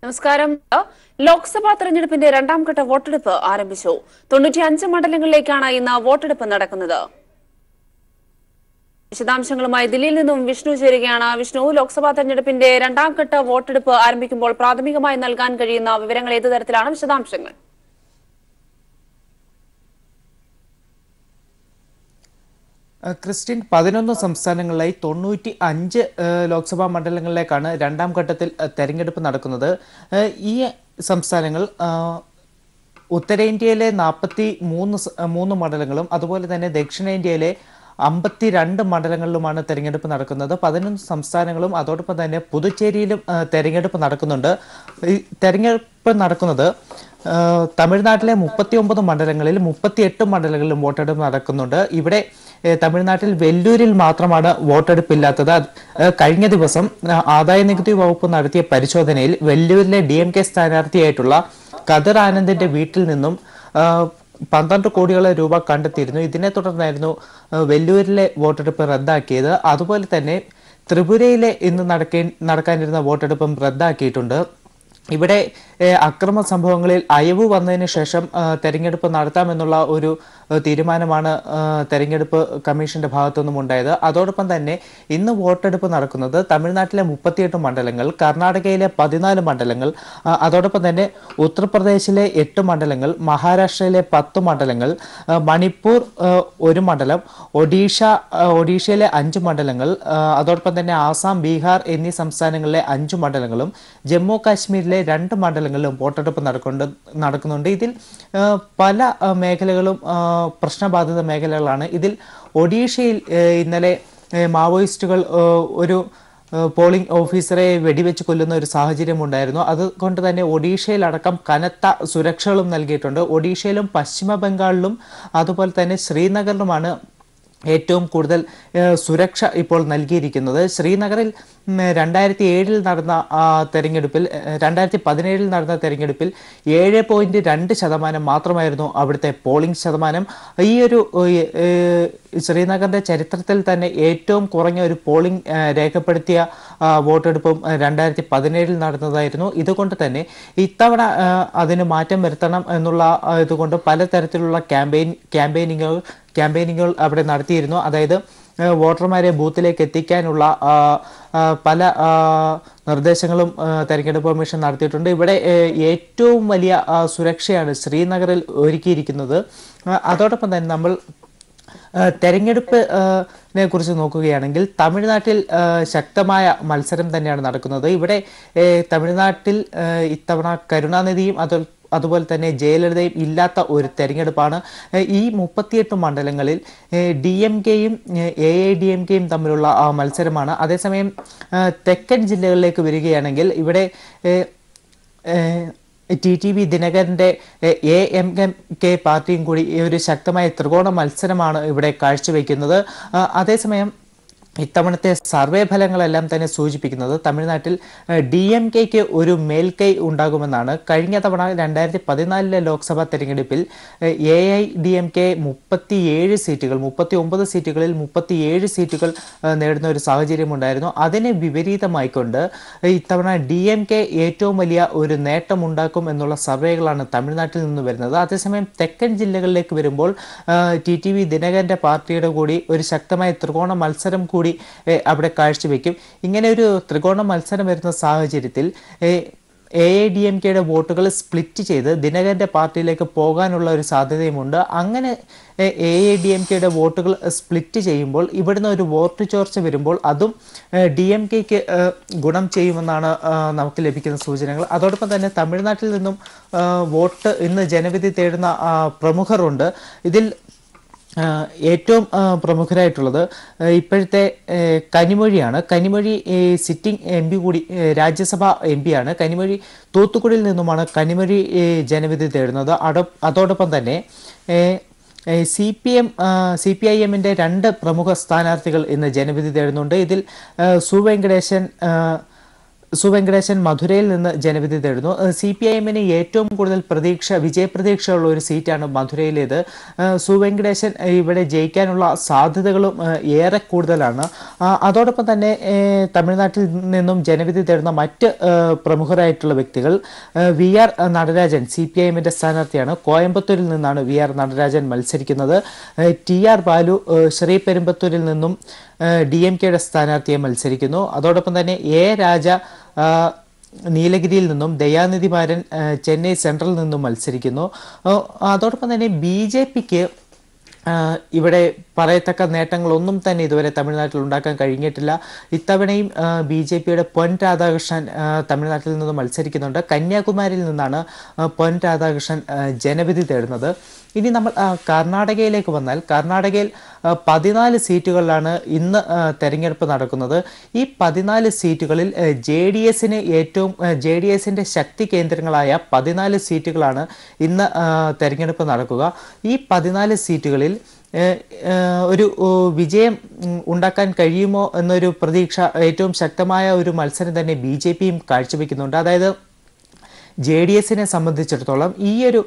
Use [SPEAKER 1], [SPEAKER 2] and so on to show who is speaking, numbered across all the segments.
[SPEAKER 1] നമസ്കാരം. ലോക്സഭാ തെരഞ്ഞെടുപ്പിന്റെ രണ്ടാം ഘട്ട വോട്ടെടുപ്പ് ആരംഭിച്ചു. 95 മണ്ഡലങ്ങളിലേക്കാണ് ഇന്ന് വോട്ടെടുപ്പ് നടക്കുന്നത്. വിശദാംശങ്ങളുമായി ദില്ലിയിൽ നിന്നും വിഷ്ണു ചേരുകയാണ്. വിഷ്ണു, ലോക്സഭാ തെരഞ്ഞെടുപ്പിന്റെ രണ്ടാം ഘട്ട വോട്ടെടുപ്പ് ആരംഭിക്കുമ്പോൾ പ്രാഥമികമായി നൽകാൻ കഴിയുന്ന വിവരങ്ങൾ ഏതു തരത്തിലാണ്? വിശദാംശങ്ങൾ.
[SPEAKER 2] ക്രിസ്ത്യൻ 11 സംസ്ഥാനങ്ങളിലായി 95 ലോക്സഭാ മണ്ഡലങ്ങളിലേക്കാണ് രണ്ടാം ഘട്ടത്തിൽ തെരഞ്ഞെടുപ്പ് നടക്കുന്നത്. ഈ സംസ്ഥാനങ്ങൾ ഉത്തരേന്ത്യയിലെ 43 മണ്ഡലങ്ങളും അതുപോലെ തന്നെ ദക്ഷിണേന്ത്യയിലെ 52 മണ്ഡലങ്ങളിലുമാണ് തെരഞ്ഞെടുപ്പ് നടക്കുന്നത്. 11 സംസ്ഥാനങ്ങളും അതോടൊപ്പം തന്നെ പുതുച്ചേരിയിലും തെരഞ്ഞെടുപ്പ് നടക്കുന്നുണ്ട്. ഈ തെരഞ്ഞെടുപ്പ് നടക്കുന്നത് തമിഴ്നാട്ടിലെ 39 മണ്ഡലങ്ങളിൽ 38 മണ്ഡലങ്ങളിലും വോട്ടെടുപ്പ് നടക്കുന്നുണ്ട്. ഇവിടെ തമിഴ്നാട്ടിൽ വെല്ലൂരിൽ മാത്രമാണ് വോട്ടെടുപ്പില്ലാത്തത്. കഴിഞ്ഞ ദിവസം ആദായ നികുതി വകുപ്പ് നടത്തിയ പരിശോധനയിൽ വെല്ലൂരിലെ DMK സ്ഥാനാർത്ഥിയായിട്ടുള്ള കതിർ ആനന്ദിന്റെ വീട്ടിൽ നിന്നും 12 കോടിയോളം രൂപ കണ്ടെത്തിയിരുന്നു. ഇതിനെ തുടർന്നായിരുന്നു വെല്ലൂരിലെ വോട്ടെടുപ്പ് റദ്ദാക്കിയത്. അതുപോലെ തന്നെ ത്രിപുരയിലെ ഇന്ന് നടക്കാനിരുന്ന വോട്ടെടുപ്പും റദ്ദാക്കിയിട്ടുണ്ട്. ഇവിടെ അക്രമ സംഭവങ്ങളിൽ അയവ് വന്നതിന് ശേഷം തെരഞ്ഞെടുപ്പ് നടത്താമെന്നുള്ള ഒരു തീരുമാനമാണ് തെരഞ്ഞെടുപ്പ് കമ്മീഷന്റെ ഭാഗത്തുനിന്നും ഉണ്ടായത്. അതോടൊപ്പം തന്നെ ഇന്ന് വോട്ടെടുപ്പ് നടക്കുന്നത് തമിഴ്നാട്ടിലെ 38 മണ്ഡലങ്ങൾ, കർണാടകയിലെ 14 മണ്ഡലങ്ങൾ, അതോടൊപ്പം തന്നെ ഉത്തർപ്രദേശിലെ 8 മണ്ഡലങ്ങൾ, മഹാരാഷ്ട്രയിലെ 10 മണ്ഡലങ്ങൾ, മണിപ്പൂർ 1 മണ്ഡലം, ഒഡീഷയിലെ 5 മണ്ഡലങ്ങൾ, അതോടൊപ്പം തന്നെ ആസാം, ബീഹാർ എന്നീ സംസ്ഥാനങ്ങളിലെ 5 മണ്ഡലങ്ങളും ജമ്മു കാശ്മീരിലെ 2 മണ്ഡലങ്ങളിലും വോട്ടെടുപ്പ് നടക്കുന്നുണ്ട്. ഇതിൽ പല മേഖലകളും പ്രശ്നബാധിത മേഖലകളാണ്. ഇതിൽ ഒഡീഷയിൽ ഇന്നലെ മാവോയിസ്റ്റുകൾ ഒരു പോളിംഗ് ഓഫീസറെ വെടിവെച്ച് കൊല്ലുന്ന ഒരു സാഹചര്യം ഉണ്ടായിരുന്നു. അതുകൊണ്ട് തന്നെ ഒഡീഷയിലടക്കം കനത്ത സുരക്ഷകളും നൽകിയിട്ടുണ്ട്. ഒഡീഷയിലും പശ്ചിമ ബംഗാളിലും അതുപോലെ തന്നെ ശ്രീനഗറിലുമാണ് ഏറ്റവും കൂടുതൽ സുരക്ഷ ഇപ്പോൾ നൽകിയിരിക്കുന്നത്. ശ്രീനഗറിൽ 2017 നടന്ന തെരഞ്ഞെടുപ്പിൽ 7.2% മാത്രമായിരുന്നു അവിടുത്തെ പോളിംഗ് ശതമാനം. ഈ ഒരു ശ്രീനഗറിന്റെ ചരിത്രത്തിൽ തന്നെ ഏറ്റവും കുറഞ്ഞ ഒരു പോളിംഗ് രേഖപ്പെടുത്തിയ വോട്ടെടുപ്പും 2017 നടന്നതായിരുന്നു. ഇതുകൊണ്ട് തന്നെ ഇത്തവണ അതിന് മാറ്റം വരുത്തണം എന്നുള്ള ഇതുകൊണ്ട് പലതരത്തിലുള്ള ക്യാമ്പയിനുകൾ അവിടെ നടത്തിയിരുന്നു. അതായത് വോട്ടർമാരെ ബൂത്തിലേക്ക് എത്തിക്കാനുള്ള പല നിർദ്ദേശങ്ങളും തെരഞ്ഞെടുപ്പ് കമ്മീഷൻ നടത്തിയിട്ടുണ്ട്. ഇവിടെ ഏറ്റവും വലിയ സുരക്ഷയാണ് ശ്രീനഗറിൽ ഒരുക്കിയിരിക്കുന്നത്. അതോടൊപ്പം തന്നെ നമ്മൾ തെരഞ്ഞെടുപ്പിനെ കുറിച്ച് നോക്കുകയാണെങ്കിൽ തമിഴ്നാട്ടിൽ ശക്തമായ മത്സരം തന്നെയാണ് നടക്കുന്നത്. ഇവിടെ തമിഴ്നാട്ടിൽ ഇത്തവണ കരുണാനിധിയും അതുപോലെ തന്നെ ജയലളിതയും ഇല്ലാത്ത ഒരു തെരഞ്ഞെടുപ്പാണ്. ഈ 38 മണ്ഡലങ്ങളിൽ DMKയും AIDMKയും തമ്മിലുള്ള മത്സരമാണ്. അതേസമയം തെക്കൻ ജില്ലകളിലേക്ക് വരികയാണെങ്കിൽ ഇവിടെ TTV ദിനകരന്റെ AMK പാർട്ടിയും കൂടി ഒരു ശക്തമായ ത്രികോണ മത്സരമാണ് ഇവിടെ കാഴ്ചവെക്കുന്നത്. അതേസമയം ഇത്തവണത്തെ സർവേ ഫലങ്ങളെല്ലാം തന്നെ സൂചിപ്പിക്കുന്നത് തമിഴ്നാട്ടിൽ DMKയ്ക്ക് ഒരു മേൽക്കൈ ഉണ്ടാകുമെന്നാണ്. കഴിഞ്ഞ തവണ 2014 ലോക്സഭാ തെരഞ്ഞെടുപ്പിൽ AIDMK 39 സീറ്റുകളിൽ 37 സീറ്റുകൾ നേടുന്ന ഒരു സാഹചര്യം ഉണ്ടായിരുന്നു. അതിന് വിപരീതമായിക്കൊണ്ട് ഇത്തവണ DMK ഏറ്റവും വലിയ ഒരു നേട്ടമുണ്ടാക്കും എന്നുള്ള സർവേകളാണ് തമിഴ്നാട്ടിൽ നിന്ന് വരുന്നത്. അതേസമയം തെക്കൻ ജില്ലകളിലേക്ക് വരുമ്പോൾ TTV ദിനകരന്റെ പാർട്ടിയുടെ കൂടി ഒരു ശക്തമായ ത്രികോണ മത്സരം കൂടി അവിടെ കാഴ്ചവെക്കും. ഇങ്ങനെ ഒരു ത്രികോണ മത്സരം വരുന്ന സാഹചര്യത്തിൽ AIDMKയുടെ വോട്ടുകൾ സ്പ്ലിറ്റ് ചെയ്ത് ദിനകരന്റെ പാർട്ടിയിലേക്ക് പോകാനുള്ള ഒരു സാധ്യതയുമുണ്ട്. അങ്ങനെ AIDMKയുടെ വോട്ടുകൾ സ്പ്ലിറ്റ് ചെയ്യുമ്പോൾ ഇവിടുന്ന് ഒരു വോട്ട് ചോർച്ച വരുമ്പോൾ അതും DMKയ്ക്ക് ഗുണം ചെയ്യുമെന്നാണ് നമുക്ക് ലഭിക്കുന്ന സൂചനകൾ. അതോടൊപ്പം തന്നെ തമിഴ്നാട്ടിൽ നിന്നും വോട്ട് ഇന്ന് ജനവിധി തേടുന്ന പ്രമുഖരുണ്ട്. ഇതിൽ ഏറ്റവും പ്രമുഖരായിട്ടുള്ളത് ഇപ്പോഴത്തെ കനിമൊഴിയാണ്. കനിമൊഴി സിറ്റിംഗ് MP കൂടി, രാജ്യസഭ MP ആണ്. കനിമൊഴി തൂത്തുക്കുടിയിൽ നിന്നുമാണ് കനിമൊഴി ജനവിധി തേടുന്നത്. അതോടൊപ്പം തന്നെ CPIMന്റെ 2 പ്രമുഖ സ്ഥാനാർത്ഥികൾ ഇന്ന് ജനവിധി തേടുന്നുണ്ട്. ഇതിൽ സു വെങ്കടേശൻ വെങ്കടേശൻ മധുരയിൽ നിന്ന് ജനവിധി തേടുന്നു. CPIM-ന് ഏറ്റവും കൂടുതൽ വിജയപ്രതീക്ഷയുള്ള ഒരു സീറ്റാണ് മധുരയിലേത്. വെങ്കടേശൻ ഇവിടെ ജയിക്കാനുള്ള സാധ്യതകളും ഏറെ കൂടുതലാണ്. അതോടൊപ്പം തന്നെ തമിഴ്നാട്ടിൽ നിന്നും ജനവിധി തേടുന്ന മറ്റ് പ്രമുഖരായിട്ടുള്ള വ്യക്തികൾ VR നടരാജൻ CPIM-ന്റെ സ്ഥാനാർത്ഥിയാണ്. കോയമ്പത്തൂരിൽ നിന്നാണ് VR നടരാജൻ മത്സരിക്കുന്നത്. TR ബാലു ശ്രീപെരുമ്പത്തൂരിൽ നിന്നും DMK-യുടെ സ്ഥാനാർത്ഥിയെ മത്സരിക്കുന്നു. അതോടൊപ്പം തന്നെ A രാജ നീലഗിരിയിൽ നിന്നും, ദയാനിധി മാരൻ ചെന്നൈ സെൻട്രലിൽ നിന്നും മത്സരിക്കുന്നു. അതോടൊപ്പം തന്നെ BJP-ക്ക് ഇവിടെ പറയത്തക്ക നേട്ടങ്ങളൊന്നും തന്നെ ഇതുവരെ തമിഴ്നാട്ടിൽ ഉണ്ടാക്കാൻ കഴിഞ്ഞിട്ടില്ല. ഇത്തവണയും BJP-യുടെ പൊൻ രാധാകൃഷ്ണൻ തമിഴ്നാട്ടിൽ നിന്ന് മത്സരിക്കുന്നുണ്ട്. കന്യാകുമാരിയിൽ നിന്നാണ് പൊൻ രാധാകൃഷ്ണൻ ജനവിധി തേടുന്നത്. ഇനി നമ്മൾ കർണാടകയിലേക്ക് വന്നാൽ, കർണാടകയിൽ 14 സീറ്റുകളിലാണ് ഇന്ന് തെരഞ്ഞെടുപ്പ് നടക്കുന്നത്. ഈ 14 സീറ്റുകളിൽ JDS-ന്റെ ശക്തി കേന്ദ്രങ്ങളായ 14 സീറ്റുകളാണ് ഇന്ന് തെരഞ്ഞെടുപ്പ് നടക്കുക. ഈ 14 സീറ്റുകളിൽ ഒരു വിജയം ഉണ്ടാക്കാൻ കഴിയുമോ എന്നൊരു പ്രതീക്ഷ, ഏറ്റവും ശക്തമായ ഒരു മത്സരം തന്നെ BJP-യും കാഴ്ചവെക്കുന്നുണ്ട്. അതായത് JDS-നെ സംബന്ധിച്ചിടത്തോളം ഈ ഒരു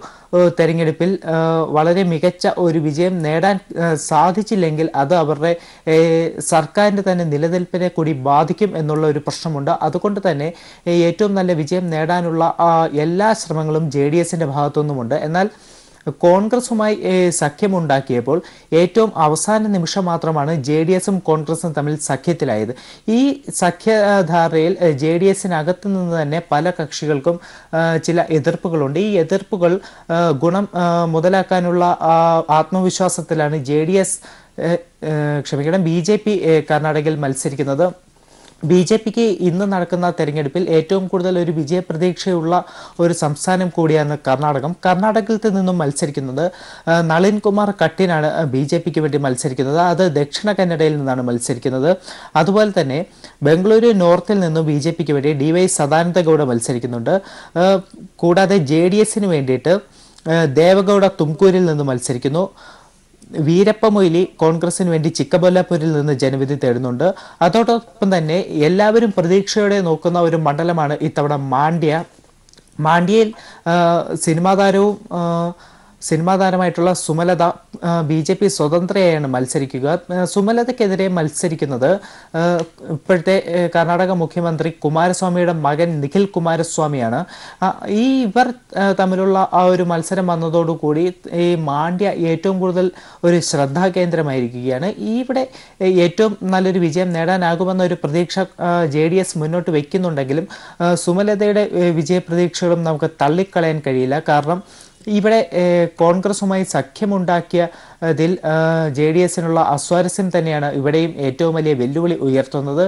[SPEAKER 2] തെരഞ്ഞെടുപ്പിൽ വളരെ മികച്ച ഒരു വിജയം നേടാൻ സാധിച്ചില്ലെങ്കിൽ അത് അവരുടെ സർക്കാരിൻ്റെ തന്നെ നിലനിൽപ്പിനെ കൂടി ബാധിക്കും എന്നുള്ള ഒരു പ്രശ്നമുണ്ട്. അതുകൊണ്ട് തന്നെ ഏറ്റവും നല്ല വിജയം നേടാനുള്ള എല്ലാ ശ്രമങ്ങളും JDS-ന്റെ ഭാഗത്തുനിന്നുമുണ്ട്. എന്നാൽ കോൺഗ്രസുമായി സഖ്യമുണ്ടാക്കിയപ്പോൾ ഏറ്റവും അവസാന നിമിഷം മാത്രമാണ് JDS-ഉം കോൺഗ്രസും തമ്മിൽ സഖ്യത്തിലായത്. ഈ സഖ്യധാരയിൽ JDS-നകത്തു നിന്ന് തന്നെ പല കക്ഷികൾക്കും ചില എതിർപ്പുകളുണ്ട്. ഈ എതിർപ്പുകൾ ഗുണം മുതലാക്കാനുള്ള ആത്മവിശ്വാസത്തിലാണ് BJP കർണാടകയിൽ മത്സരിക്കുന്നത്. BJP-ക്ക് ഇന്ന് നടക്കുന്ന തെരഞ്ഞെടുപ്പിൽ ഏറ്റവും കൂടുതൽ ഒരു വിജയപ്രതീക്ഷയുള്ള ഒരു സംസ്ഥാനം കൂടിയാണ് കർണാടകം. കർണാടകത്തിൽ നിന്നും മത്സരിക്കുന്നത് നളിൻ കുമാർ കട്ടീനാണ് BJP-ക്ക് വേണ്ടി മത്സരിക്കുന്നത്. അത് ദക്ഷിണ കന്നഡയിൽ നിന്നാണ് മത്സരിക്കുന്നത്. അതുപോലെ തന്നെ ബംഗളൂരു നോർത്തിൽ നിന്നും BJP-ക്ക് വേണ്ടി DY സദാനന്ദ ഗൗഡ മത്സരിക്കുന്നുണ്ട്. കൂടാതെ JDS-ന് വേണ്ടിയിട്ട് ദേവഗൗഡ തുംകൂരിൽ നിന്ന് മത്സരിക്കുന്നു. വീരപ്പ മൊയ്ലി കോൺഗ്രസിന് വേണ്ടി ചിക്കബല്ലാപൂരിൽ നിന്ന് ജനവിധി തേടുന്നുണ്ട്. അതോടൊപ്പം തന്നെ എല്ലാവരും പ്രതീക്ഷയോടെ നോക്കുന്ന ഒരു മണ്ഡലമാണ് ഇത്തവണ മാണ്ഡ്യയിൽ സിനിമാ താരമായിട്ടുള്ള സുമലത BJP സ്വതന്ത്രയായാണ് മത്സരിക്കുക. സുമലതയ്ക്കെതിരെ മത്സരിക്കുന്നത് ഇപ്പോഴത്തെ കർണാടക മുഖ്യമന്ത്രി കുമാരസ്വാമിയുടെ മകൻ നിഖിൽ കുമാരസ്വാമിയാണ്. ഇവർ തമ്മിലുള്ള ആ ഒരു മത്സരം വന്നതോടുകൂടി ഈ മാണ്ഡ്യ ഏറ്റവും കൂടുതൽ ഒരു ശ്രദ്ധാകേന്ദ്രമായിരിക്കുകയാണ്. ഇവിടെ ഏറ്റവും നല്ലൊരു വിജയം നേടാനാകുമെന്നൊരു പ്രതീക്ഷ JDS മുന്നോട്ട് വയ്ക്കുന്നുണ്ടെങ്കിലും സുമലതയുടെ വിജയപ്രതീക്ഷകളും നമുക്ക് തള്ളിക്കളയാൻ കഴിയില്ല. കാരണം ഇവിടെ കോൺഗ്രസുമായി സഖ്യമുണ്ടാക്കിയതിൽ JDS-നുള്ള അസ്വാരസ്യം തന്നെയാണ് ഇവിടെയും ഏറ്റവും വലിയ വെല്ലുവിളി ഉയർത്തുന്നത്.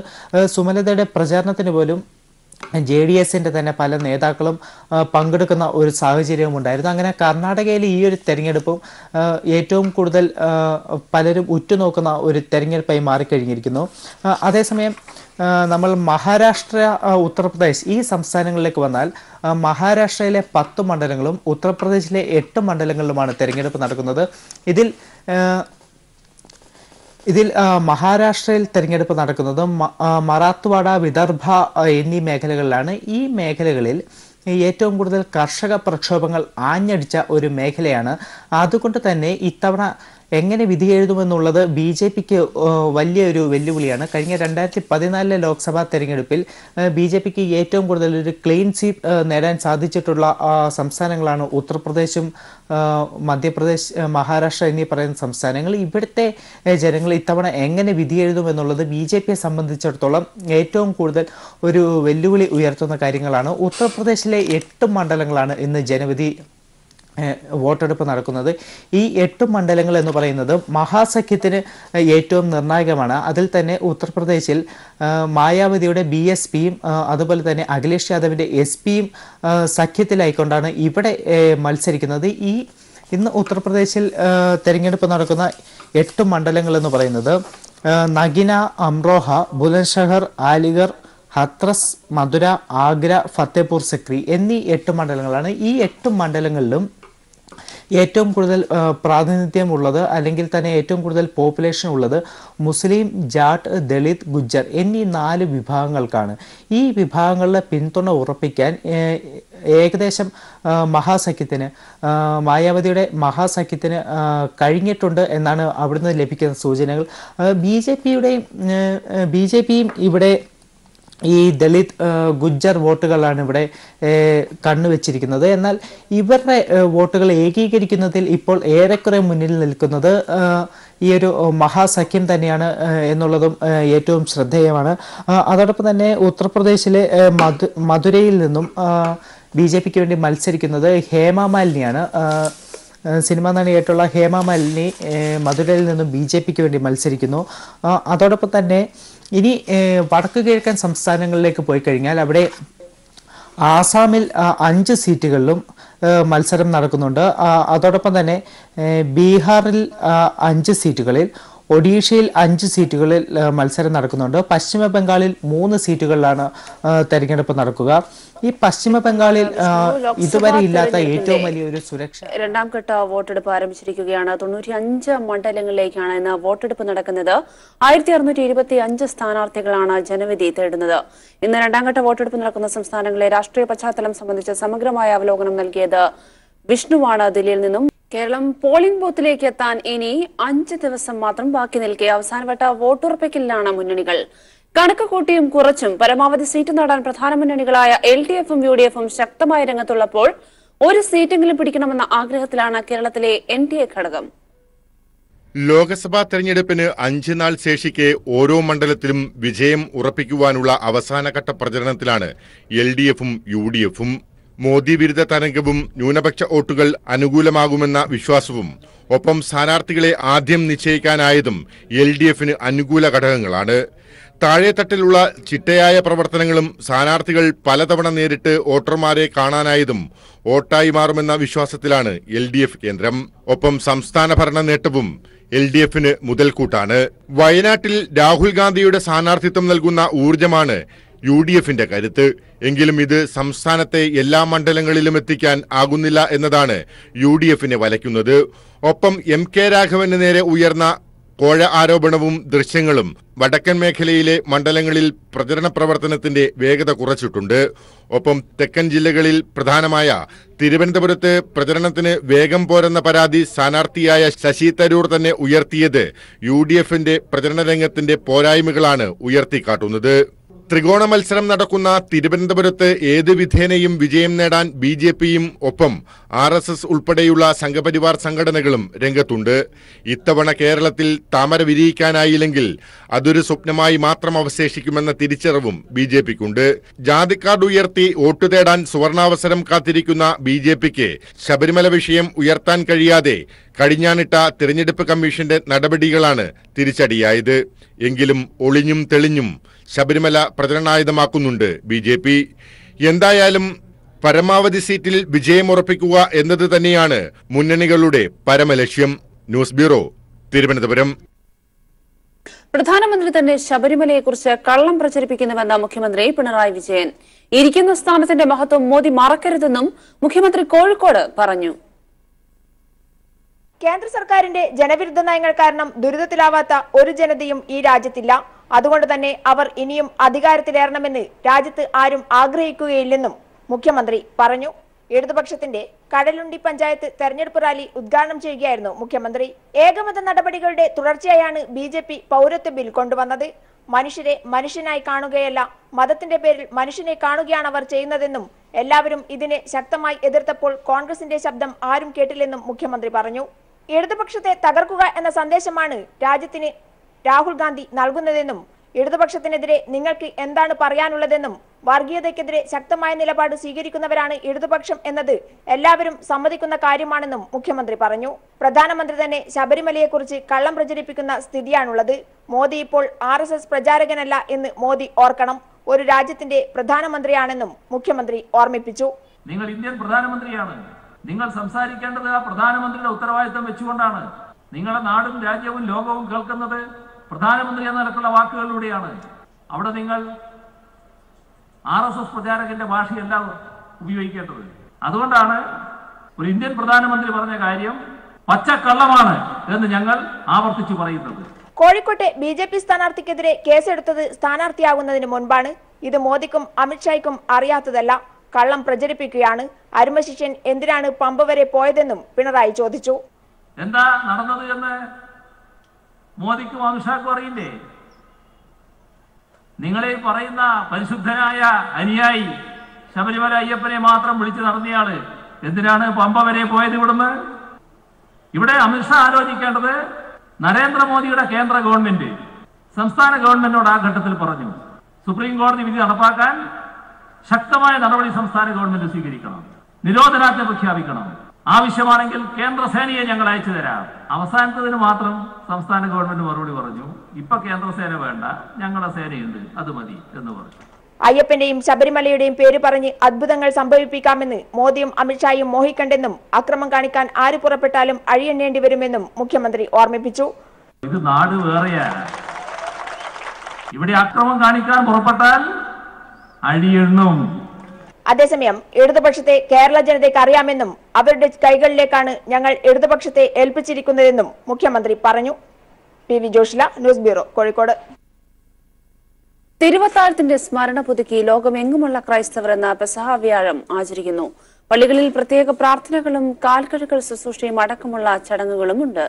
[SPEAKER 2] സുമലതയുടെ പ്രചാരണത്തിന് പോലും JDS-ന്റെ തന്നെ പല നേതാക്കളും പങ്കെടുക്കുന്ന ഒരു സാഹചര്യവും ഉണ്ടായിരുന്നു. അങ്ങനെ കർണാടകയിൽ ഈ ഒരു തെരഞ്ഞെടുപ്പും ഏറ്റവും കൂടുതൽ പലരും ഉറ്റുനോക്കുന്ന ഒരു തെരഞ്ഞെടുപ്പായി മാറിക്കഴിഞ്ഞിരിക്കുന്നു. അതേസമയം നമ്മൾ മഹാരാഷ്ട്ര, ഉത്തർപ്രദേശ് ഈ സംസ്ഥാനങ്ങളിലേക്ക് വന്നാൽ മഹാരാഷ്ട്രയിലെ 10 മണ്ഡലങ്ങളും ഉത്തർപ്രദേശിലെ 8 മണ്ഡലങ്ങളിലുമാണ് തെരഞ്ഞെടുപ്പ് നടക്കുന്നത്. ഇതിൽ മഹാരാഷ്ട്രയിൽ തെരഞ്ഞെടുപ്പ് നടക്കുന്നത് മറാത്ത്വാഡ, വിദർഭ എന്നീ മേഖലകളിലാണ്. ഈ മേഖലകളിൽ ഏറ്റവും കൂടുതൽ കർഷക പ്രക്ഷോഭങ്ങൾ ആഞ്ഞടിച്ച ഒരു മേഖലയാണ്. അതുകൊണ്ട് തന്നെ ഇത്തവണ എങ്ങനെ വിധി എഴുതുമെന്നുള്ളത് BJP-ക്ക് വലിയൊരു വെല്ലുവിളിയാണ്. കഴിഞ്ഞ 2014 ലോക്സഭാ തെരഞ്ഞെടുപ്പിൽ BJP-ക്ക് ഏറ്റവും കൂടുതൽ ഒരു ക്ലീൻ സ്വീപ്പ് നേടാൻ സാധിച്ചിട്ടുള്ള സംസ്ഥാനങ്ങളാണ് ഉത്തർപ്രദേശും മധ്യപ്രദേശ്, മഹാരാഷ്ട്ര എന്നീ പറയുന്ന സംസ്ഥാനങ്ങൾ. ഇവിടുത്തെ ജനങ്ങൾ ഇത്തവണ എങ്ങനെ വിധി എഴുതുമെന്നുള്ളത് BJP-യെ സംബന്ധിച്ചിടത്തോളം ഏറ്റവും കൂടുതൽ ഒരു വെല്ലുവിളി ഉയർത്തുന്ന കാര്യങ്ങളാണ്. ഉത്തർപ്രദേശിലെ 8 മണ്ഡലങ്ങളാണ് ഇന്ന് ജനവിധി വോട്ടെടുപ്പ് നടക്കുന്നത്. ഈ 8 മണ്ഡലങ്ങൾ എന്ന് പറയുന്നത് മഹാസഖ്യത്തിന് ഏറ്റവും നിർണായകമാണ്. അതിൽ തന്നെ ഉത്തർപ്രദേശിൽ മായാവതിയുടെ BSPയും അതുപോലെ തന്നെ അഖിലേഷ് യാദവിൻ്റെ SP-യും സഖ്യത്തിലായിക്കൊണ്ടാണ് ഇവിടെ മത്സരിക്കുന്നത്. ഇന്ന് ഉത്തർപ്രദേശിൽ തെരഞ്ഞെടുപ്പ് നടക്കുന്ന 8 മണ്ഡലങ്ങൾ എന്ന് പറയുന്നത് നഗിന, അംറോഹ, ബുലന്ദ്ഷഹർ, ആലിഗർ, ഹത്രസ്, മധുര, ആഗ്ര, ഫത്തേപൂർ സിക്രി എന്നീ 8 മണ്ഡലങ്ങളാണ്. ഈ 8 മണ്ഡലങ്ങളിലും ഏറ്റവും കൂടുതൽ പ്രാതിനിധ്യമുള്ളത് അല്ലെങ്കിൽ തന്നെ ഏറ്റവും കൂടുതൽ പോപ്പുലേഷൻ ഉള്ളത് മുസ്ലിം, ജാട്ട്, ദളിത്, ഗുജ്ജർ എന്നീ 4 വിഭാഗങ്ങൾക്കാണ്. ഈ വിഭാഗങ്ങളുടെ പിന്തുണ ഉറപ്പിക്കാൻ ഏകദേശം മഹാസഖ്യത്തിന് മായാവതിയുടെ മഹാസഖ്യത്തിന് കഴിഞ്ഞിട്ടുണ്ട് എന്നാണ് അവിടുന്ന് ലഭിക്കുന്ന സൂചനകൾ. ബി ജെ പിയും ഇവിടെ ഈ ദളിത്, ഗുജ്ജർ വോട്ടുകളാണ് ഇവിടെ കണ്ണുവെച്ചിരിക്കുന്നത്. എന്നാൽ ഇവരുടെ വോട്ടുകൾ ഏകീകരിക്കുന്നതിൽ ഇപ്പോൾ ഏറെക്കുറെ മുന്നിൽ നിൽക്കുന്നത് ഈ ഒരു മഹാസഖ്യം തന്നെയാണ് എന്നുള്ളതും ഏറ്റവും ശ്രദ്ധേയമാണ്. അതോടൊപ്പം തന്നെ ഉത്തർപ്രദേശിലെ മധുരയിൽ നിന്നും BJPക്ക് വേണ്ടി മത്സരിക്കുന്നത് ഹേമ മാലിനിയാണ്. സിനിമാ നടിയായിട്ടുള്ള ഹേമ മാലിനി മധുരയിൽ നിന്നും BJPക്ക് വേണ്ടി മത്സരിക്കുന്നു. അതോടൊപ്പം തന്നെ ഇനി വടക്കു കിഴക്കൻ സംസ്ഥാനങ്ങളിലേക്ക് പോയി കഴിഞ്ഞാൽ അവിടെ ആസാമിൽ 5 സീറ്റുകളിലും മത്സരം നടക്കുന്നുണ്ട്. അതോടൊപ്പം തന്നെ ബീഹാറിൽ 5 സീറ്റുകളിൽ, ഒഡീഷയിൽ 5 സീറ്റുകളിൽ മത്സരം നടക്കുന്നുണ്ട്. പശ്ചിമ ബംഗാളിൽ 3 സീറ്റുകളിലാണ് തെരഞ്ഞെടുപ്പ് നടക്കുക. ഈ പശ്ചിമ ബംഗാളിൽ ഇതുവരെ ഇല്ലാത്ത ഏറ്റവും വലിയൊരു സുരക്ഷ.
[SPEAKER 1] രണ്ടാം ഘട്ട വോട്ടെടുപ്പ് ആരംഭിച്ചിരിക്കുകയാണ്. 95 മണ്ഡലങ്ങളിലേക്കാണ് ഇന്ന് വോട്ടെടുപ്പ് നടക്കുന്നത്. 1625 സ്ഥാനാർത്ഥികളാണ് ജനവിധി തേടുന്നത്. ഇന്ന് രണ്ടാം ഘട്ട വോട്ടെടുപ്പ് നടക്കുന്ന സംസ്ഥാനങ്ങളിലെ രാഷ്ട്രീയ പശ്ചാത്തലം സംബന്ധിച്ച് സമഗ്രമായ അവലോകനം നൽകിയത് വിഷ്ണുവാണ് ദില്ലിയിൽ നിന്നും. കേരളം പോളിംഗ് ബൂത്തിലേക്ക് എത്താൻ ഇനി 5 ദിവസം മാത്രം ബാക്കി നിൽക്കെ അവസാനവട്ട വോട്ടുറപ്പിക്കലിലാണ് മുന്നണികൾ. കണക്ക് കൂട്ടിയും കുറച്ചും പരമാവധി സീറ്റ് നേടാൻ പ്രധാന മുന്നണികളായ LDFും UDFും ശക്തമായ രംഗത്തുള്ളപ്പോൾ ഒരു സീറ്റെങ്കിലും പിടിക്കണമെന്ന ആഗ്രഹത്തിലാണ് കേരളത്തിലെ NDA ഘടകം.
[SPEAKER 3] ലോക്സഭാ തെരഞ്ഞെടുപ്പിന് 5 നാൾ ശേഷിക്കെ ഓരോ മണ്ഡലത്തിലും വിജയം ഉറപ്പിക്കുവാനുള്ള അവസാനഘട്ട പ്രചരണത്തിലാണ് LDFും UDFും. മോദി വിരുദ്ധ തരംഗവും ന്യൂനപക്ഷ വോട്ടുകൾ അനുകൂലമാകുമെന്ന വിശ്വാസവും ഒപ്പം സ്ഥാനാർത്ഥികളെ ആദ്യം നിശ്ചയിക്കാനായതും LDFന് അനുകൂല ഘടകങ്ങളാണ്. താഴെത്തട്ടിലുള്ള ചിട്ടയായ പ്രവർത്തനങ്ങളും സ്ഥാനാർത്ഥികൾ പലതവണ നേരിട്ട് വോട്ടർമാരെ കാണാനായതും വോട്ടായി മാറുമെന്ന വിശ്വാസത്തിലാണ് LDF കേന്ദ്രം. ഒപ്പം സംസ്ഥാന ഭരണ നേട്ടവും LDFന് മുതൽക്കൂട്ടാണ്. വയനാട്ടിൽ രാഹുൽ ഗാന്ധിയുടെ സ്ഥാനാർത്ഥിത്വം നൽകുന്ന ഊർജമാണ് UDFന്റെ കരുത്ത്. എങ്കിലും ഇത് സംസ്ഥാനത്തെ എല്ലാ മണ്ഡലങ്ങളിലും എത്തിക്കാൻ ആകുന്നില്ല എന്നതാണ് UDFനെ വലയ്ക്കുന്നത്. ഒപ്പം MK രാഘവന് നേരെ ഉയർന്ന കോഴ ആരോപണവും ദൃശ്യങ്ങളും വടക്കൻ മേഖലയിലെ മണ്ഡലങ്ങളിൽ പ്രചരണ പ്രവർത്തനത്തിന്റെ വേഗത കുറച്ചിട്ടുണ്ട്. ഒപ്പം തെക്കൻ ജില്ലകളിൽ പ്രധാനമായ തിരുവനന്തപുരത്ത് പ്രചരണത്തിന് വേഗം പോരെന്ന പരാതി സ്ഥാനാർത്ഥിയായ ശശി തരൂർ തന്നെ ഉയർത്തിയത് UDFന്റെ പ്രചരണ രംഗത്തിന്റെ പോരായ്മകളാണ് ഉയർത്തിക്കാട്ടുന്നത്. ത്രികോണ മത്സരം നടക്കുന്ന തിരുവനന്തപുരത്ത് ഏത് വിധേനയും വിജയം നേടാൻ BJPയും ഒപ്പം RSS ഉൾപ്പെടെയുള്ള സംഘപരിവാർ സംഘടനകളും രംഗത്തുണ്ട്. ഇത്തവണ കേരളത്തിൽ താമര വിരിയിക്കാനായില്ലെങ്കിൽ അതൊരു സ്വപ്നമായി മാത്രം അവശേഷിക്കുമെന്ന തിരിച്ചറിവും BJPക്കുണ്ട്. ജാതി കാർഡ് ഉയർത്തി വോട്ട് തേടാൻ സുവർണാവസരം കാത്തിരിക്കുന്ന BJPക്ക് ശബരിമല വിഷയം ഉയർത്താൻ കഴിയാതെ കടിഞ്ഞാണിട്ട തിരഞ്ഞെടുപ്പ് കമ്മീഷന്റെ നടപടികളാണ് തിരിച്ചടിയായത്. എങ്കിലും ഒളിഞ്ഞും തെളിഞ്ഞും ശബരിമല പ്രചരണായുധമാക്കുന്നുണ്ട് BJP. എന്തായാലും പരമാവധി സീറ്റിൽ വിജയമുറപ്പിക്കുക എന്നത് തന്നെയാണ് മുന്നണികളുടെ പരമലക്ഷ്യം. News bureau, Thiruvananthapuram.
[SPEAKER 1] പ്രധാനമന്ത്രി തന്നെ ശബരിമലയെക്കുറിച്ച് കള്ളം പ്രചരിപ്പിക്കുന്നുവെന്ന് മുഖ്യമന്ത്രി പിണറായി വിജയൻ. ഇരിക്കുന്ന സ്ഥാനത്തിന്റെ മഹത്വം മോദി മറക്കരുതെന്നും മുഖ്യമന്ത്രി കോഴിക്കോട് പറഞ്ഞു.
[SPEAKER 4] കേന്ദ്ര സർക്കാരിന്റെ ജനവിരുദ്ധ നയങ്ങൾ കാരണം ദുരിതത്തിലാവാത്ത ഒരു ജനതയും ഈ രാജ്യത്തില്ല. അതുകൊണ്ട് തന്നെ അവർ ഇനിയും അധികാരത്തിലേറണമെന്ന് രാജ്യത്ത് ആരും ആഗ്രഹിക്കുകയില്ലെന്നും മുഖ്യമന്ത്രി പറഞ്ഞു. ഇടതുപക്ഷത്തിന്റെ കടലുണ്ടി പഞ്ചായത്ത് തെരഞ്ഞെടുപ്പ് റാലി ഉദ്ഘാടനം ചെയ്യുകയായിരുന്നു മുഖ്യമന്ത്രി. ഏകമത നടപടികളുടെ തുടർച്ചയായാണ് BJP പൗരത്വ ബിൽ കൊണ്ടുവന്നത്. മനുഷ്യരെ മനുഷ്യനായി കാണുകയല്ല, മതത്തിന്റെ പേരിൽ മനുഷ്യനെ കാണുകയാണ് അവർ ചെയ്യുന്നതെന്നും എല്ലാവരും ഇതിനെ ശക്തമായി എതിർത്തപ്പോൾ കോൺഗ്രസിന്റെ ശബ്ദം ആരും കേട്ടില്ലെന്നും മുഖ്യമന്ത്രി പറഞ്ഞു. ഇടതുപക്ഷത്തെ തകർക്കുക എന്ന സന്ദേശമാണ് രാജ്യത്തിന് രാഹുൽ ഗാന്ധി നൽകുന്നതെന്നും ഇടതുപക്ഷത്തിനെതിരെ നിങ്ങൾക്ക് എന്താണ് പറയാനുള്ളതെന്നും വർഗീയതയ്ക്കെതിരെ ശക്തമായ നിലപാട് സ്വീകരിക്കുന്നവരാണ് ഇടതുപക്ഷം എന്നത് എല്ലാവരും സമ്മതിക്കുന്ന കാര്യമാണെന്നും മുഖ്യമന്ത്രി പറഞ്ഞു. പ്രധാനമന്ത്രി തന്നെ ശബരിമലയെക്കുറിച്ച് കള്ളം പ്രചരിപ്പിക്കുന്ന സ്ഥിതിയാണുള്ളത്. മോദി ഇപ്പോൾ RSS പ്രചാരകനല്ല എന്ന് മോദി ഓർക്കണം. ഒരു രാജ്യത്തിന്റെ പ്രധാനമന്ത്രിയാണെന്നും മുഖ്യമന്ത്രി ഓർമ്മിപ്പിച്ചു.
[SPEAKER 5] നിങ്ങൾ ഇന്ത്യൻ പ്രധാനമന്ത്രിയാണ്. നിങ്ങൾ സംസാരിക്കേണ്ടത് ആ പ്രധാനമന്ത്രിയുടെ ഉത്തരവാദിത്തം വെച്ചുകൊണ്ടാണ്. നിങ്ങളുടെ നാടും രാജ്യവും ലോകവും കേൾക്കുന്നത് പ്രധാനമന്ത്രി എന്ന നിലക്കുള്ള വാക്കുകളിലൂടെയാണ്. അവിടെ നിങ്ങൾ RSS പ്രചാരകന്റെ ഭാഷയല്ല ഉപയോഗിക്കേണ്ടത്. അതുകൊണ്ടാണ് ഒരു ഇന്ത്യൻ പ്രധാനമന്ത്രി പറഞ്ഞ കാര്യം പച്ചക്കള്ളമാണ് എന്ന് ഞങ്ങൾ ആവർത്തിച്ചു പറയുന്നത്.
[SPEAKER 4] കോഴിക്കോട്ടെ BJP സ്ഥാനാർത്ഥിക്കെതിരെ കേസെടുത്തത് സ്ഥാനാർത്ഥിയാകുന്നതിന് മുൻപാണ്. ഇത് മോദിക്കും അമിത്ഷായ്ക്കും അറിയാത്തതല്ല, കള്ളം പ്രചരിപ്പിക്കുകയാണ്. അരുമശിഷ്യൻ എന്തിനാണ് പമ്പ വരെ പോയതെന്നും പിണറായി ചോദിച്ചു.
[SPEAKER 5] എന്താ നടന്നത് എന്ന് മോദിക്കും അമിത്ഷാക്കും അറിയില്ലേ? നിങ്ങളെ പറയുന്ന പരിശുദ്ധനായ അനുയായി ശബരിമല അയ്യപ്പനെ മാത്രം വിളിച്ച് നടന്നയാള് എന്തിനാണ് പമ്പ വരെ പോയത്? ഇവിടെ അമിത്ഷാ ആലോചിക്കേണ്ടത്, നരേന്ദ്രമോദിയുടെ കേന്ദ്ര ഗവൺമെന്റ് സംസ്ഥാന ഗവൺമെന്റിനോട് ആ ഘട്ടത്തിൽ പറഞ്ഞു, സുപ്രീം കോടതി വിധി നടപ്പാക്കാൻ ശക്തമായ നടപടി സംസ്ഥാന ഗവൺമെന്റ് സ്വീകരിക്കണം, നിരോധനാജ്ഞ പ്രഖ്യാപിക്കണം, ആവശ്യമാണെങ്കിൽ കേന്ദ്ര സേനയെ ഞങ്ങൾ അയച്ചു തരാം. അവസാനത്തതിന് മാത്രം സംസ്ഥാന ഗവൺമെന്റ് മറുപടി പറഞ്ഞു, ഇപ്പൊ കേന്ദ്രസേന വേണ്ട, ഞങ്ങളുടെ സേനയുണ്ട്, അത് മതി എന്ന് പറഞ്ഞു.
[SPEAKER 4] അയ്യപ്പന്റെയും ശബരിമലയുടെയും പേര് പറഞ്ഞ് അത്ഭുതങ്ങൾ സംഭവിപ്പിക്കാമെന്ന് മോദിയും അമിത്ഷായും മോഹിക്കണ്ടെന്നും അക്രമം കാണിക്കാൻ ആര് പുറപ്പെട്ടാലും അഴിയെണ്ണേണ്ടി വരുമെന്നും മുഖ്യമന്ത്രി ഓർമ്മിപ്പിച്ചു.
[SPEAKER 5] ഇത് നാട് വേറെയാണ്. ഇവിടെ അക്രമം കാണിക്കാൻ പുറപ്പെട്ടാൽ അഴിയെണ്ണും.
[SPEAKER 4] അതേസമയം ഇടതുപക്ഷത്തെ കേരള ജനതയ്ക്ക് അറിയാമെന്നും അവരുടെ കൈകളിലേക്കാണ് ഞങ്ങൾ ഇടതുപക്ഷത്തെ ഏൽപ്പിച്ചിരിക്കുന്നതെന്നും മുഖ്യമന്ത്രി പറഞ്ഞു. PV Joshila, news bureau, Kozhikode.
[SPEAKER 1] തിരുവത്താഴത്തിന്റെ സ്മരണ പുതുക്കി ലോകമെങ്ങുമുള്ള ക്രൈസ്തവർ എന്ന പെസഹ വ്യാഴം ആചരിക്കുന്നു. പള്ളികളിൽ പ്രത്യേക പ്രാർത്ഥനകളും കാൽക്കഴുകൽ ശുശ്രൂഷയും അടക്കമുള്ള ചടങ്ങുകളുമുണ്ട്.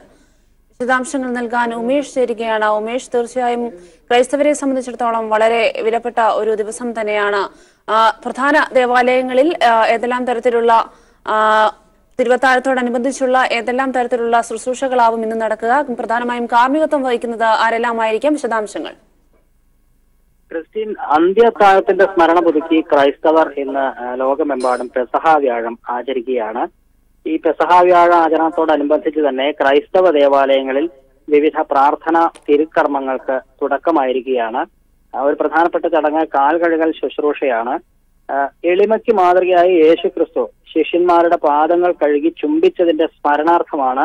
[SPEAKER 1] വിശദാംശങ്ങൾ നൽകാൻ ഉമേഷ് ചേരുകയാണ്. ഉമേഷ്, തീർച്ചയായും ക്രൈസ്തവരെ സംബന്ധിച്ചിടത്തോളം വളരെ വിലപ്പെട്ട ഒരു ദിവസം തന്നെയാണ്. പ്രധാന ദേവാലയങ്ങളിൽ ഏതെല്ലാം തരത്തിലുള്ള തിരുവത്താഴത്തോടനുബന്ധിച്ചുള്ള ഏതെല്ലാം തരത്തിലുള്ള ശുശ്രൂഷകളാവും ഇന്ന് നടക്കുക? പ്രധാനമായും കാർമ്മികത്വം വഹിക്കുന്നത് ആരെല്ലാമായിരിക്കും? വിശദാംശങ്ങൾ.
[SPEAKER 6] ക്രിസ്ത്യൻ അന്ത്യത്താഴത്തിന്റെ സ്മരണ പുതുക്കി ക്രൈസ്തവർ ഇന്ന് ലോകമെമ്പാടും പെസഹ വ്യാഴം ആചരിക്കുകയാണ്. ഈ പെസഹ വ്യാഴ ആചരണത്തോടനുബന്ധിച്ച് തന്നെ ക്രൈസ്തവ ദേവാലയങ്ങളിൽ വിവിധ പ്രാർത്ഥന തിരുക്കർമ്മങ്ങൾക്ക് തുടക്കമായിരിക്കുകയാണ്. ഒരു പ്രധാനപ്പെട്ട ചടങ്ങ് കാൽകഴുകൽ ശുശ്രൂഷയാണ്. എളിമയ്ക്ക് മാതൃകയായി യേശു ക്രിസ്തു ശിഷ്യന്മാരുടെ പാദങ്ങൾ കഴുകി ചുംബിച്ചതിന്റെ സ്മരണാർത്ഥമാണ്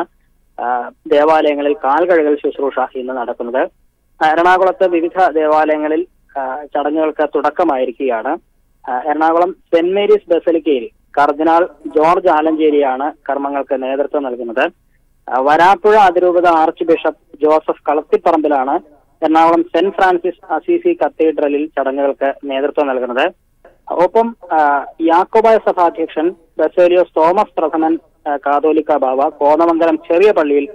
[SPEAKER 6] ദേവാലയങ്ങളിൽ കാൽകഴുകൽ ശുശ്രൂഷ ഇന്ന് നടക്കുന്നത്. എറണാകുളത്ത് വിവിധ ദേവാലയങ്ങളിൽ ചടങ്ങുകൾക്ക് തുടക്കമായിരിക്കുകയാണ്. എറണാകുളം സെന്റ് മേരീസ് ബസലിക്കയിൽ കർദിനാൾ ജോർജ് ആലഞ്ചേരിയാണ് കർമ്മങ്ങൾക്ക് നേതൃത്വം നൽകുന്നത്. വരാപ്പുഴ അതിരൂപത ആർച്ച് ബിഷപ്പ് ജോസഫ് കളത്തിപ്പറമ്പിലാണ് എറണാകുളം സെന്റ് ഫ്രാൻസിസ് അസീസി കത്തീഡ്രലിൽ ചടങ്ങുകൾക്ക് നേതൃത്വം നൽകുന്നത്. ഒപ്പം യാക്കോബായ സഭാധ്യക്ഷൻ ബസേലിയോസ് തോമസ് പ്രഥമൻ കാതോലിക്ക ബാവ കോതമംഗലം ചെറിയ പള്ളിയിൽ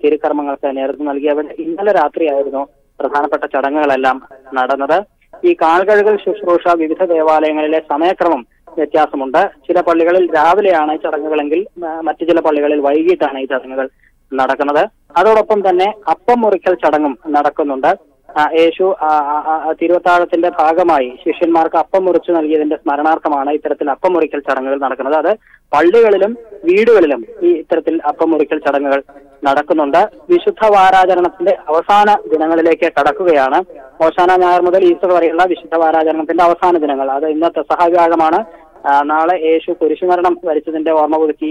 [SPEAKER 6] തിരുക്കർമ്മങ്ങൾക്ക് നേതൃത്വം നൽകിയവർ ഇന്നലെ രാത്രിയായിരുന്നു പ്രധാനപ്പെട്ട ചടങ്ങുകളെല്ലാം നടന്നത്. ഈ കാൽകഴുകൽ ശുശ്രൂഷ വിവിധ ദേവാലയങ്ങളിലെ സമയക്രമം വ്യത്യാസമുണ്ട്. ചില പള്ളികളിൽ രാവിലെയാണ് ചടങ്ങുകളെങ്കിൽ മറ്റു ചില പള്ളികളിൽ വൈകിട്ടാണ് ഈ ചടങ്ങുകൾ നടക്കുന്നത്. അതോടൊപ്പം തന്നെ അപ്പം മുറിക്കൽ ചടങ്ങും നടക്കുന്നുണ്ട്. യേശു തിരുവത്താഴത്തിന്റെ ഭാഗമായി ശിഷ്യന്മാർക്ക് അപ്പം മുറിച്ചു നൽകിയതിന്റെ സ്മരണാർത്ഥമാണ് ഇത്തരത്തിൽ അപ്പം മുറിക്കൽ ചടങ്ങുകൾ നടക്കുന്നത്. അത് പള്ളികളിലും വീടുകളിലും ഈ ഇത്തരത്തിൽ അപ്പം മുറിക്കൽ ചടങ്ങുകൾ നടക്കുന്നുണ്ട്. വിശുദ്ധ വാരാചരണത്തിന്റെ അവസാന ദിനങ്ങളിലേക്ക് കടക്കുകയാണ്. ഓശാന ഞായർ മുതൽ ഈസ്റ്റർ വരെയുള്ള വിശുദ്ധ വാരാചരണത്തിന്റെ അവസാന ദിനങ്ങൾ. അത് ഇന്ന് പെസഹ വ്യാഴമാണ്. നാളെ യേശു കുരിശുമരണം വരിച്ചതിന്റെ ഓർമ്മ പുതുക്കി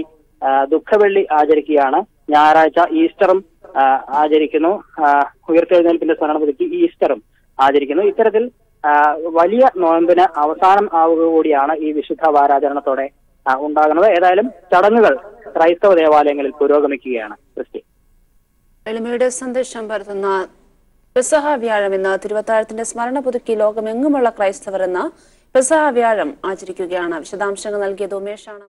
[SPEAKER 6] ദുഃഖവെള്ളി ആചരിക്കുകയാണ്. ഞായറാഴ്ച ഈസ്റ്ററും ആചരിക്കുന്നു. ഉയർത്തെഴുന്നേൽപ്പിന്റെ സ്മരണ പുതുക്കി ഈസ്റ്ററും ആചരിക്കുന്നു. ഇത്തരത്തിൽ വലിയ നോയമ്പിന് അവസാനം ആവുക കൂടിയാണ് ഈ വിശുദ്ധ വാരാചരണത്തോടെ ഉണ്ടാകുന്നത്. ഏതായാലും ചടങ്ങുകൾ ക്രൈസ്തവ ദേവാലയങ്ങളിൽ പുരോഗമിക്കുകയാണ്. ക്രിസ്റ്റി,
[SPEAKER 1] എളിമയുടെ സന്ദേശം പരത്തുന്ന പെസഹ വ്യാഴം എന്ന തിരുവത്താഴത്തിന്റെ സ്മരണ പുതുക്കി ലോകമെങ്ങുമുള്ള ക്രൈസ്തവർ എന്ന പെസഹ വ്യാഴം ആചരിക്കുകയാണ്. വിശദാംശങ്ങൾ നൽകിയത് ഉമേഷാണ്.